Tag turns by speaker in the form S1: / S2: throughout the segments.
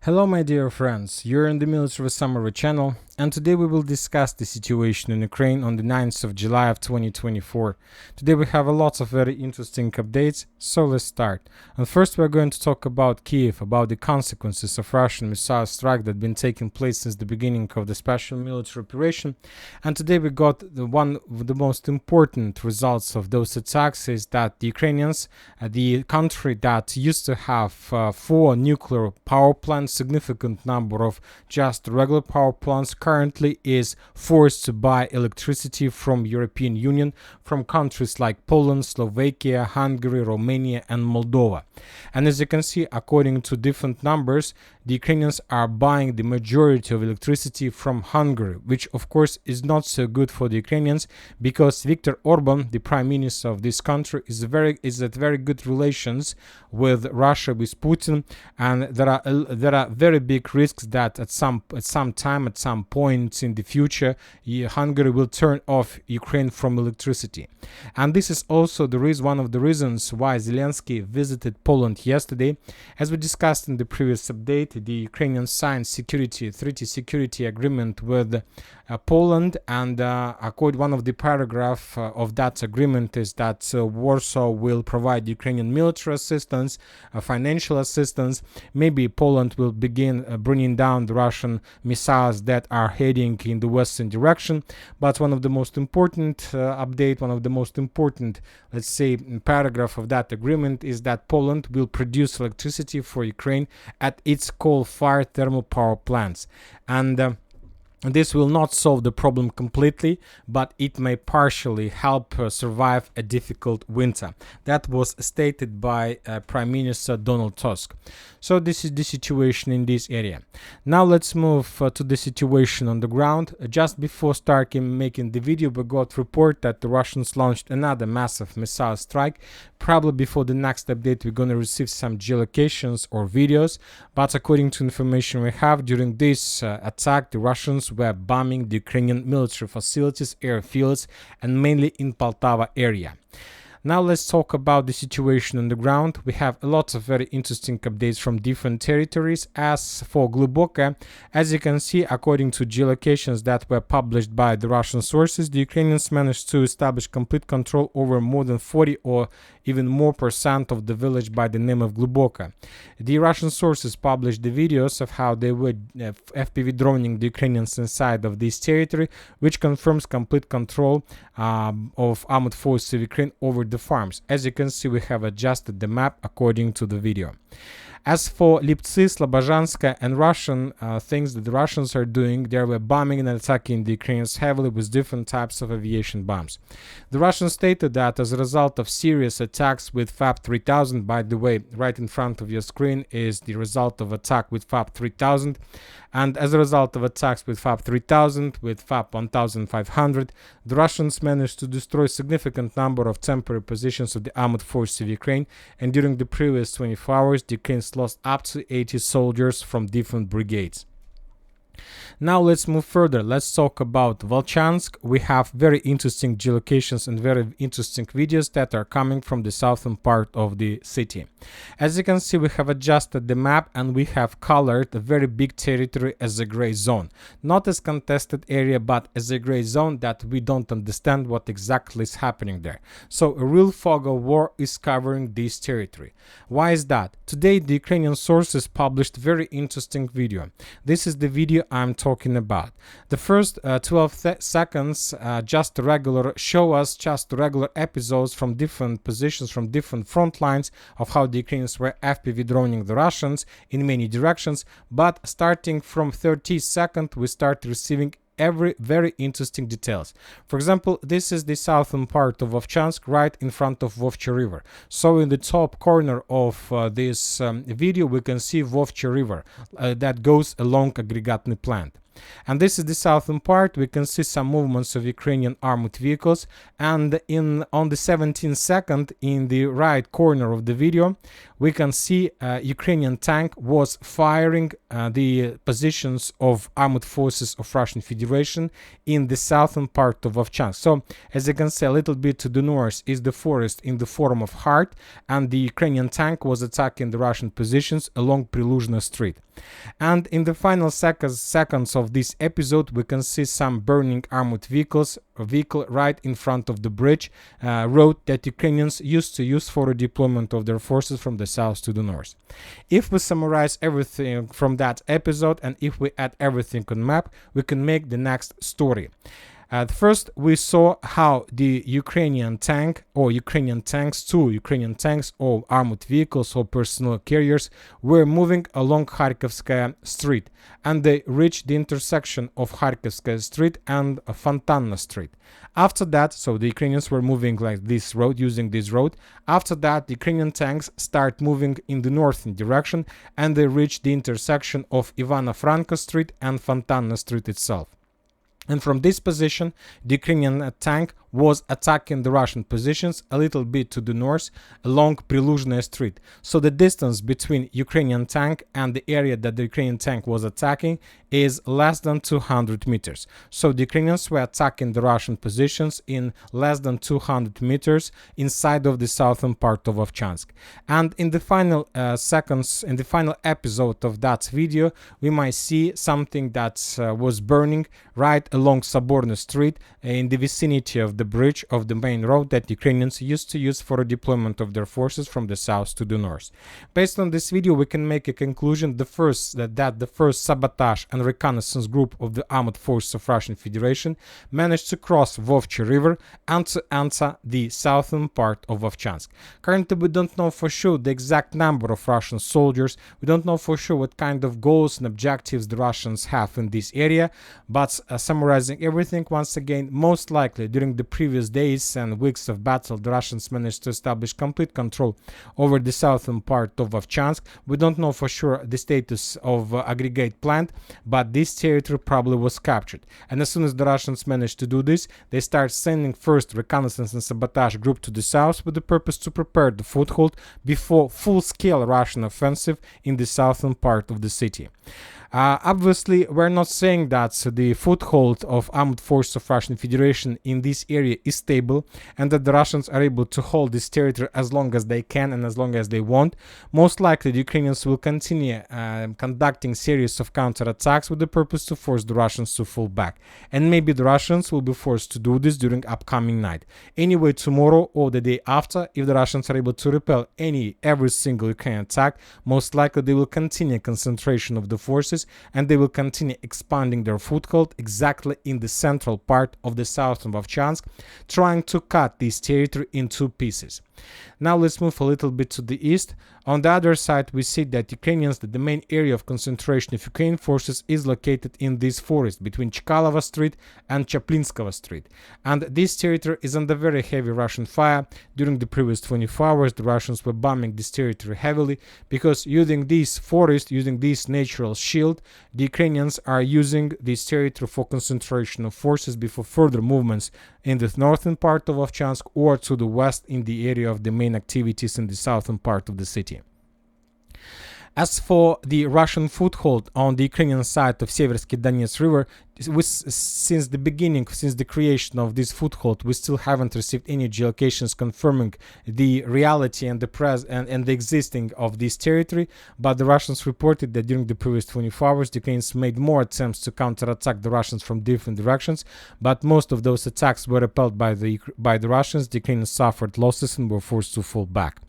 S1: Hello my dear friends, you're in the Military Summary channel, and today we will discuss the situation in Ukraine on the 9th of July of 2024. Today we have a lot of very interesting updates, so let's start. And first we're going to talk about Kiev, about the consequences of Russian missile strike that have been taking place since the beginning of the special military operation. And today we got one of the most important results of those attacks is that the Ukrainians, the country that used to have 4 nuclear power plants, significant number of just regular power plants, currently is forced to buy electricity from European Union, from countries like Poland, Slovakia, Hungary, Romania and Moldova. And as you can see, according to different numbers, the Ukrainians are buying the majority of electricity from Hungary, which of course is not so good for the Ukrainians, because Viktor Orban, the prime minister of this country, is at very good relations with Russia, with Putin, and there are very big risks that at some point in the future, Hungary will turn off Ukraine from electricity. And this is also one of the reasons why Zelensky visited Poland yesterday. As we discussed in the previous update, the Ukrainians signed treaty security agreement with Poland, and one of the paragraph of that agreement is that Warsaw will provide Ukrainian military assistance, financial assistance. Maybe Poland will begin bringing down the Russian missiles that are heading in the western direction. But one of the most important let's say, paragraph of that agreement is that Poland will produce electricity for Ukraine at its coal-fired thermal power plants. And this will not solve the problem completely, but it may partially help survive a difficult winter. That was stated by Prime Minister Donald Tusk. So this is the situation in this area. Now let's move to the situation on the ground. Just before starting making the video, we got report that the Russians launched another massive missile strike. Probably before the next update we're going to receive some geolocations or videos, but according to information we have, during this attack the Russians were bombing the Ukrainian military facilities, airfields, and mainly in Poltava area. Now let's talk about the situation on the ground. We have a lot of very interesting updates from different territories. As for Gluboka, as you can see, according to geolocations that were published by the Russian sources, the Ukrainians managed to establish complete control over more than 40 or even more % of the village by the name of Gluboka. The Russian sources published the videos of how they were FPV droning the Ukrainians inside of this territory, which confirms complete control of armed forces of Ukraine over the farms. As you can see, we have adjusted the map according to the video. As for Liptsy, Slobozhanska and Russian things that the Russians are doing, they were bombing and attacking the Ukrainians heavily with different types of aviation bombs. The Russians stated that as a result of serious attacks with FAB 3000, by the way, right in front of your screen is the result of attack with FAB 3000, and as a result of attacks with FAB 3000, with FAB 1500, the Russians managed to destroy a significant number of temporary positions of the armed forces of Ukraine, and during the previous 24 hours, the Ukrainians lost up to 80 soldiers from different brigades. Now let's move further. Let's talk about Volchansk. We have very interesting geolocations and very interesting videos that are coming from the southern part of the city. As you can see, we have adjusted the map and we have colored a very big territory as a gray zone. Not as contested area, but as a gray zone that we don't understand what exactly is happening there. So a real fog of war is covering this territory. Why is that? Today the Ukrainian sources published very interesting video. This is the video I'm talking about. The first 12 seconds show us just regular episodes from different positions, from different front lines of how the Ukrainians were FPV droning the Russians in many directions, but starting from 30 seconds we start receiving very interesting details. For example, this is the southern part of Vovchansk, right in front of Vovcha River. So in the top corner of this video we can see Vovcha River that goes along Aggregatny plant. And this is the southern part. We can see some movements of Ukrainian armored vehicles, and on the 17th second in the right corner of the video we can see a Ukrainian tank was firing the positions of armored forces of Russian Federation in the southern part of Vovchansk. So as you can see, a little bit to the north is the forest in the form of heart, and the Ukrainian tank was attacking the Russian positions along Preluzhna Street. And in the final seconds of this episode, we can see some burning armored vehicles, a vehicle right in front of the bridge road that Ukrainians used to use for the deployment of their forces from the south to the north. If we summarize everything from that episode and if we add everything on map, we can make the next story. First, we saw how the Ukrainian tank or Ukrainian tanks, two Ukrainian tanks or armored vehicles or personal carriers were moving along Kharkivskaya Street, and they reached the intersection of Kharkivskaya Street and Fontanna Street. After that, so the Ukrainians were moving like this road, using this road. After that, the Ukrainian tanks start moving in the northern direction, and they reached the intersection of Ivano-Franko Street and Fontanna Street itself. And from this position, the Ukrainian tank was attacking the Russian positions a little bit to the north along Preluzhnaya Street. So the distance between Ukrainian tank and the area that the Ukrainian tank was attacking is less than 200 meters. So the Ukrainians were attacking the Russian positions in less than 200 meters inside of the southern part of Vovchansk. And in the final seconds, in the final episode of that video, we might see something that was burning right along Soborny Street in the vicinity of the bridge of the main road that Ukrainians used to use for the deployment of their forces from the south to the north. Based on this video, we can make a conclusion that the first sabotage and reconnaissance group of the armed forces of Russian Federation managed to cross Vovcha River and to enter the southern part of Vovchansk. Currently, we don't know for sure the exact number of Russian soldiers. We don't know for sure what kind of goals and objectives the Russians have in this area, but summarizing everything once again, most likely during the previous days and weeks of battle, the Russians managed to establish complete control over the southern part of Vovchansk. We don't know for sure the status of aggregate plant, but this territory probably was captured. And as soon as the Russians managed to do this, they start sending first reconnaissance and sabotage group to the south with the purpose to prepare the foothold before full-scale Russian offensive in the southern part of the city. Obviously, we're not saying that the foothold of armed forces of Russian Federation in this area is stable and that the Russians are able to hold this territory as long as they can and as long as they want. Most likely, the Ukrainians will continue conducting series of counterattacks with the purpose to force the Russians to fall back. And maybe the Russians will be forced to do this during upcoming night. Anyway, tomorrow or the day after, if the Russians are able to repel every single Ukrainian attack, most likely they will continue concentration of the forces and they will continue expanding their foothold exactly in the central part of the southern Vovchansk, trying to cut this territory in two pieces. Now let's move a little bit to the east. On the other side, we see that Ukrainians, that the main area of concentration of Ukrainian forces is located in this forest between Chkalova Street and Chaplinskova Street. And this territory is under very heavy Russian fire. During the previous 24 hours, the Russians were bombing this territory heavily because using this forest, using this natural shield, the Ukrainians are using this territory for concentration of forces before further movements in the northern part of Vovchansk or to the west in the area of the main activities in the southern part of the city. As for the Russian foothold on the Ukrainian side of Seversky Donetsk River, since the beginning, since the creation of this foothold, we still haven't received any geolocations confirming the reality and the existing of this territory, but the Russians reported that during the previous 24 hours, the Ukrainians made more attempts to counterattack the Russians from different directions, but most of those attacks were repelled by the Russians. The Ukrainians suffered losses and were forced to fall back.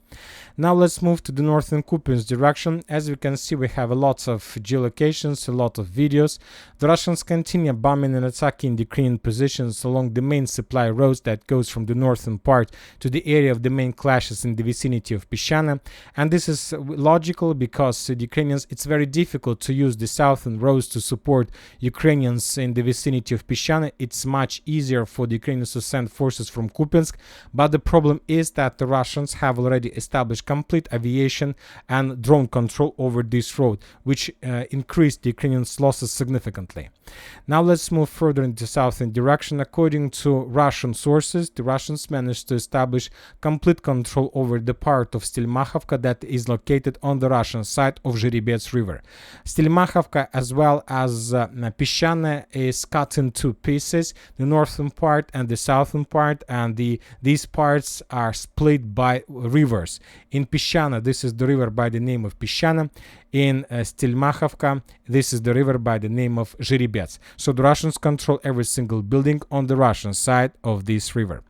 S1: Now let's move to the northern Kupiansk direction. As you can see, we have a lot of geolocations, a lot of videos. The Russians continue bombing and attacking the Ukrainian positions along the main supply roads that goes from the northern part to the area of the main clashes in the vicinity of Pishana. And this is logical because the Ukrainians, it's very difficult to use the southern roads to support Ukrainians in the vicinity of Pishana. It's much easier for the Ukrainians to send forces from Kupiansk, but the problem is that the Russians have already established complete aviation and drone control over this road, which increased the Ukrainians' losses significantly. Now let's move further into southern direction. According to Russian sources, the Russians managed to establish complete control over the part of Stelmakhovka that is located on the Russian side of Zhiribets River. Stelmakhovka as well as Pishana is cut in two pieces, the northern part and the southern part, and these parts are split by rivers. In Pishana, this is the river by the name of Pishana. In Stelmakhovka, this is the river by the name of Zhiribets. So the Russians control every single building on the Russian side of this river.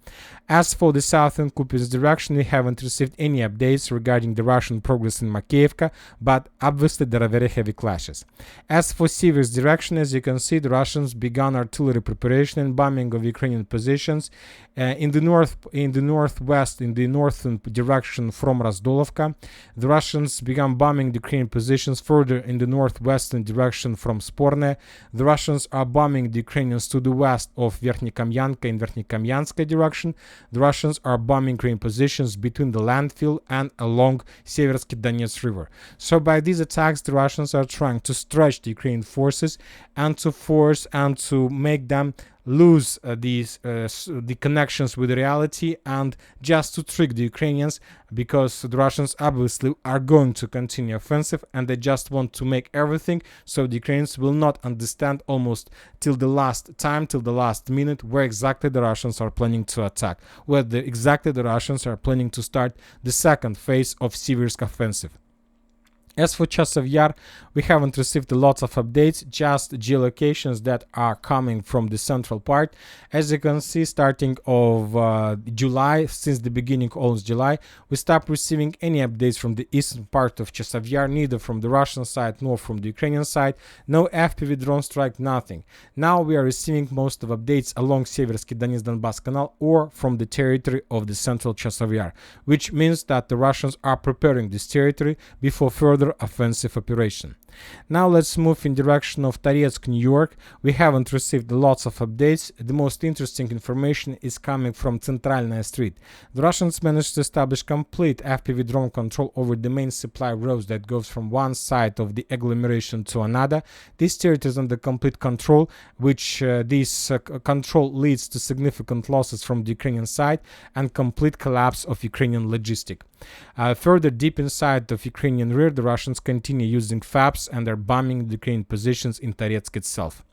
S1: As for the southern Kupiansk direction, we haven't received any updates regarding the Russian progress in Makeyevka, but obviously there are very heavy clashes. As for Siversk direction, as you can see, the Russians began artillery preparation and bombing of Ukrainian positions in the northwest, in the northern direction from Razdolovka. The Russians began bombing the Ukrainian positions further in the northwestern direction from Sporne. The Russians are bombing the Ukrainians to the west of Verkhnyikamyanka in Verkhnyikamyanska direction. The Russians are bombing Ukrainian positions between the landfill and along Seversky Donetsk River. So by these attacks, the Russians are trying to stretch the Ukrainian forces and to force and to make them lose the connections with reality, and just to trick the Ukrainians, because the Russians obviously are going to continue offensive and they just want to make everything so the Ukrainians will not understand almost till the last time, till the last minute, where exactly the Russians are planning to attack, where exactly the Russians are planning to start the second phase of Siversk offensive. As for Chasiv Yar, we haven't received lots of updates, just geolocations that are coming from the central part. As you can see, starting of July, since the beginning of July, we stopped receiving any updates from the eastern part of Chasiv Yar, neither from the Russian side nor from the Ukrainian side. No FPV drone strike, nothing. Now we are receiving most of updates along Seversky Donetsk-Donbass Canal or from the territory of the central Chasiv Yar, which means that the Russians are preparing this territory before further offensive operation. Now let's move in direction of Toretsk, New York. We haven't received lots of updates. The most interesting information is coming from Centralnaya Street. The Russians managed to establish complete FPV drone control over the main supply roads that goes from one side of the agglomeration to another. This territory is under complete control, which this control leads to significant losses from the Ukrainian side and complete collapse of Ukrainian logistic. Further deep inside of Ukrainian rear, the Russians continue using FABs and are bombing the Ukrainian positions in Toretsk itself.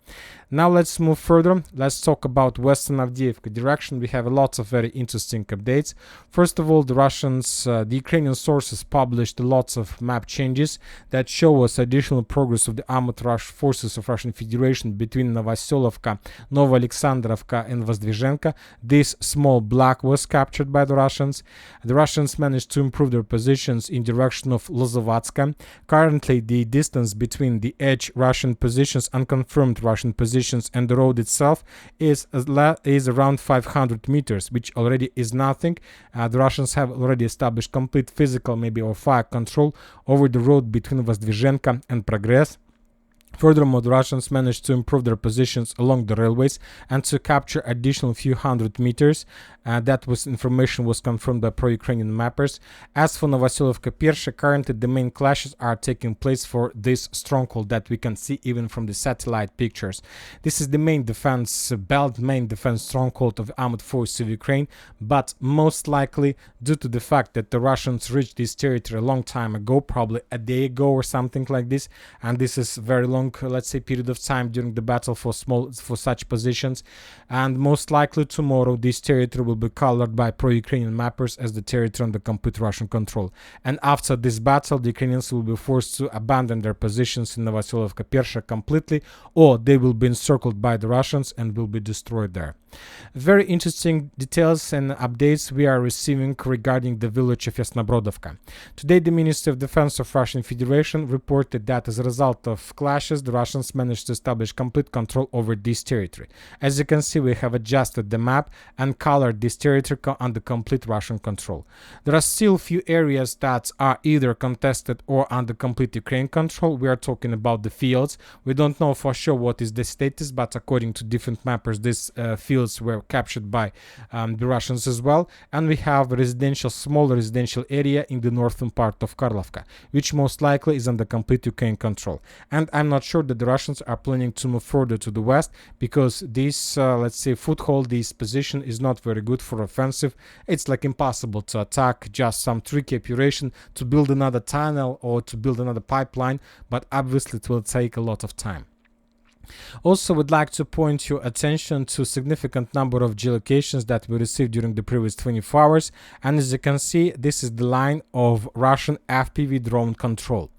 S1: Now let's move further. Let's talk about Western Avdiivka direction. We have lots of very interesting updates. First of all, the Ukrainian sources published lots of map changes that show us additional progress of the armored forces of Russian Federation between Novoselovka, Novoalexandrovka and Vozdvizhenka. This small block was captured by the Russians. The Russians managed to improve their positions in direction of Lozovatska. Currently, the distance between the edge Russian positions, unconfirmed Russian positions, and the road itself is around 500 meters, which already is nothing. The Russians have already established complete physical, maybe or fire control over the road between Vozdvizhenka and Progress. Furthermore, the Russians managed to improve their positions along the railways and to capture additional few hundred meters. Information was confirmed by pro-Ukrainian mappers. As for Novoselovka-Persha, currently the main clashes are taking place for this stronghold that we can see even from the satellite pictures. This is the main defense belt, main defense stronghold of armored forces of Ukraine, but most likely due to the fact that the Russians reached this territory a long time ago, probably a day ago or something like this, and this is very long, let's say, period of time during the battle for such positions, and most likely tomorrow this territory will be colored by pro-Ukrainian mappers as the territory under complete Russian control. And after this battle, the Ukrainians will be forced to abandon their positions in Novoselovka-Persha completely, or they will be encircled by the Russians and will be destroyed there. Very interesting details and updates we are receiving regarding the village of Yasnobrodovka. Today, the Ministry of Defense of Russian Federation reported that as a result of clashes, the Russians managed to establish complete control over this territory. As you can see, we have adjusted the map and colored this territory under complete Russian control. There are still few areas that are either contested or under complete Ukrainian control. We are talking about the fields. We don't know for sure what is the status, but according to different mappers, these fields fields were captured by the Russians as well. And we have a small residential area in the northern part of Karlovka, which most likely is under complete Ukraine control. And I'm not sure that the Russians are planning to move further to the west, because this, let's say, foothold, this position is not very good for offensive. It's like impossible to attack, just some tricky operation to build another tunnel or to build another pipeline, but obviously it will take a lot of time. Also, would like to point your attention to a significant number of geolocations that we received during the previous 24 hours. And as you can see, this is the line of Russian FPV drone control.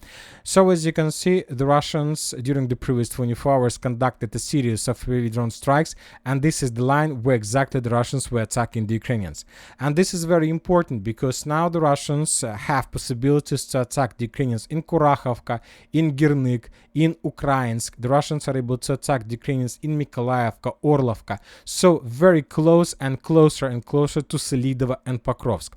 S1: So as you can see, the Russians during the previous 24 hours conducted a series of FPV drone strikes, and this is the line where exactly the Russians were attacking the Ukrainians. And this is very important because now the Russians have possibilities to attack the Ukrainians in Kurachovka, in Girnik, in Ukrainsk. The Russians are able to attack the Ukrainians in Mykolaievka, Orlovka. So very close and closer to Selidova and Pokrovsk.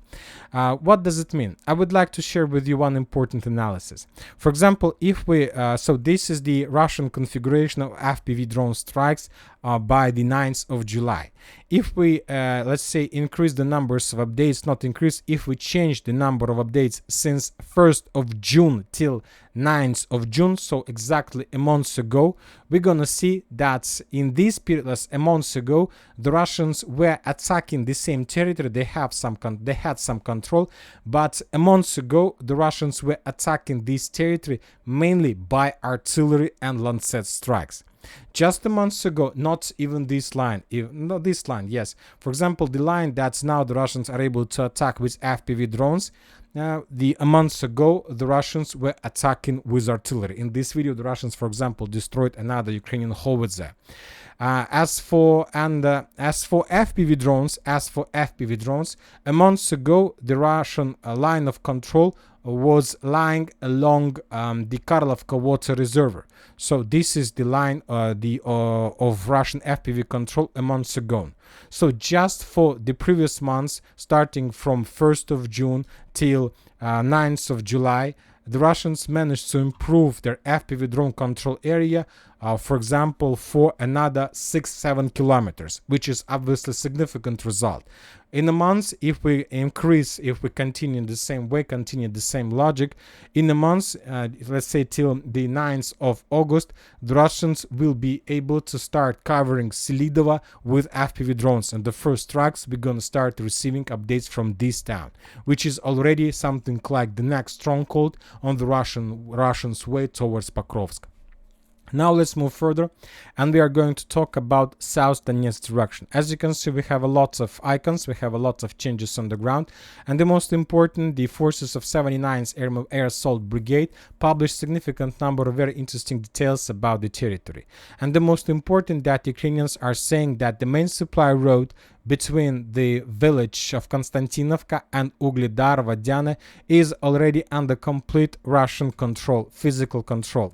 S1: What does it mean? I would like to share with you one important analysis. For example, if we, so this is the Russian configuration of FPV drone strikes by the 9th of July. If we, let's say, increase the numbers of updates, not increase, if we change the number of updates since 1st of June till 9th of June, so exactly a month ago, we're gonna see that in this period, a month ago, the Russians were attacking the same territory. They had some control, but a month ago, the Russians were attacking this territory mainly by artillery and Lancet strikes. Just a month ago, not even this line, yes. For example, the line that now the Russians are able to attack with FPV drones, a month ago, the Russians were attacking with artillery. In this video, the Russians, for example, destroyed another Ukrainian howitzer. As for FPV drones, a month ago, the Russian line of control was lying along the Karlovka water reservoir. So this is the line of Russian FPV control a month ago. So just for the previous months, starting from 1st of June till 9th of July, the Russians managed to improve their FPV drone control area, for example, for another 6-7 kilometers, which is obviously a significant result. In a month, if we continue in the same way, continue the same logic, in a month, let's say till the 9th of August, the Russians will be able to start covering Selidova with FPV drones. And the first tracks, we're going to start receiving updates from this town, which is already something like the next stronghold on the Russians' way towards Pokrovsk. Now let's move further, and we are going to talk about South Donetsk direction. As you can see, we have a lot of icons, we have a lot of changes on the ground, and the most important, the forces of 79th Air Assault Brigade published significant number of very interesting details about the territory. And the most important, that Ukrainians are saying that the main supply road between the village of Konstantinovka and Uglidar Vadiane is already under complete Russian control, physical control.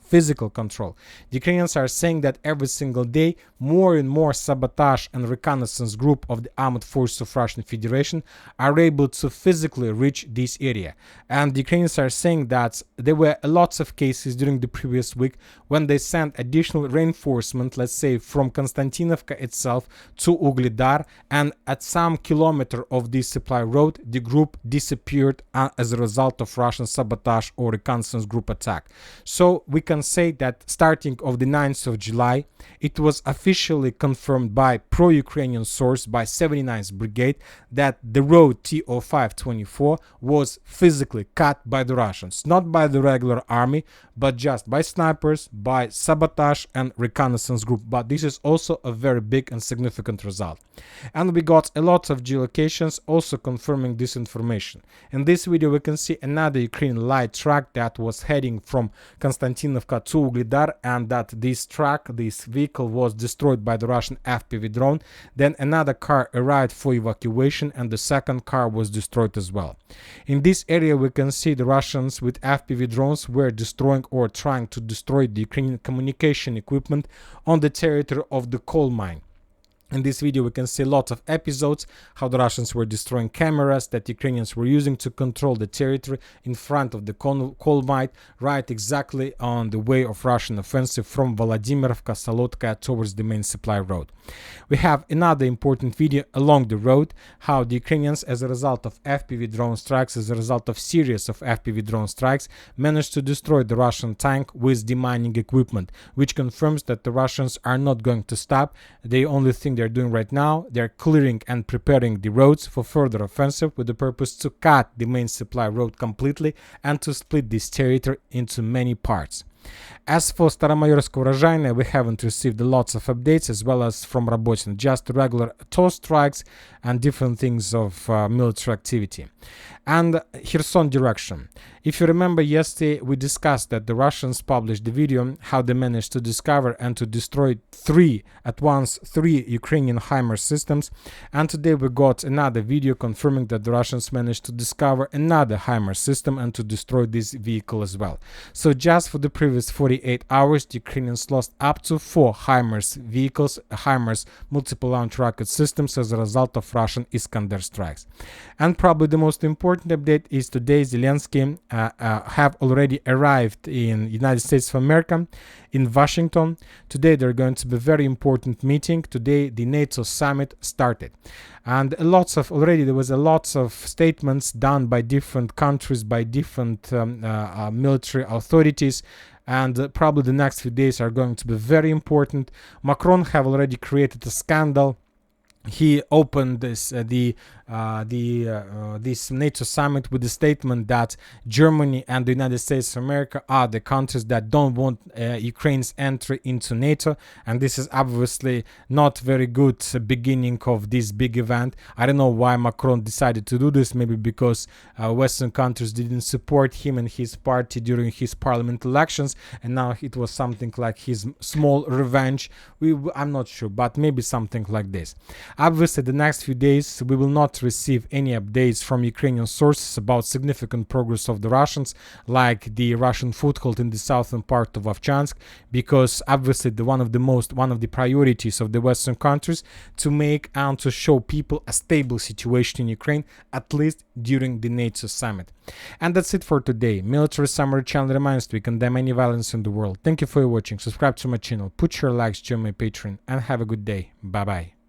S1: The Ukrainians are saying that every single day more and more sabotage and reconnaissance group of the armed forces of Russian Federation are able to physically reach this area. And the Ukrainians are saying that there were lots of cases during the previous week when they sent additional reinforcement, let's say from Konstantinovka itself to Uglidar, and at some kilometer of this supply road, the group disappeared as a result of Russian sabotage or reconnaissance group attack. So we can say that starting of the 9th of July, it was officially confirmed by pro-Ukrainian source, by 79th Brigade, that the road TO524 was physically cut by the Russians, not by the regular army, but just by snipers, by sabotage and reconnaissance group. But this is also a very big and significant result. And we got a lot of geolocations also confirming this information. In this video, we can see another Ukrainian light truck that was heading from Konstantinovka to Uglidar, and that this vehicle was destroyed by the Russian FPV drone. Then another car arrived for evacuation, and the second car was destroyed as well. In this area, we can see the Russians with FPV drones were destroying or trying to destroy the Ukrainian communication equipment on the territory of the coal mine. In this video, we can see lots of episodes, how the Russians were destroying cameras that Ukrainians were using to control the territory in front of the Kolmite, right exactly on the way of Russian offensive from Volodymyrovka, Solotka towards the main supply road. We have another important video along the road, how the Ukrainians, as a result of FPV drone strikes, as a result of series of FPV drone strikes, managed to destroy the Russian tank with demining equipment, which confirms that the Russians are not going to stop. They only think they're doing right now, they're clearing and preparing the roads for further offensive with the purpose to cut the main supply road completely and to split this territory into many parts. As for Staromayorsk-Urozhaine, we haven't received lots of updates, as well as from Robotin, just regular TOS strikes and different things of military activity. And Kherson direction. If you remember, yesterday we discussed that the Russians published the video how they managed to discover and to destroy three Ukrainian HIMARS systems, and today we got another video confirming that the Russians managed to discover another HIMARS system and to destroy this vehicle as well. So just for the previous 48 hours, the Ukrainians lost up to 4 HIMARS vehicles, HIMARS multiple launch rocket systems, as a result of Russian Iskander strikes. And probably the most important update is today Zelensky have already arrived in United States of America, in Washington. Today there are going to be a very important meeting. Today the NATO summit started, and there was a lots of statements done by different countries, by different military authorities. And probably the next few days are going to be very important. Macron have already created a scandal. He opened this this NATO summit with the statement that Germany and the United States of America are the countries that don't want Ukraine's entry into NATO, and this is obviously not very good beginning of this big event. I don't know why Macron decided to do this, maybe because Western countries didn't support him and his party during his parliament elections, and now it was something like his small revenge. I'm not sure, but maybe something like this. Obviously, the next few days we will not receive any updates from Ukrainian sources about significant progress of the Russians, like the Russian foothold in the southern part of Vovchansk, because obviously one of the priorities of the Western countries to make and to show people a stable situation in Ukraine, at least during the NATO summit. And that's it for today. Military Summary channel reminds to condemn any violence in the world. Thank you for watching. Subscribe to my channel, put your likes, join my Patreon, and have a good day. Bye bye.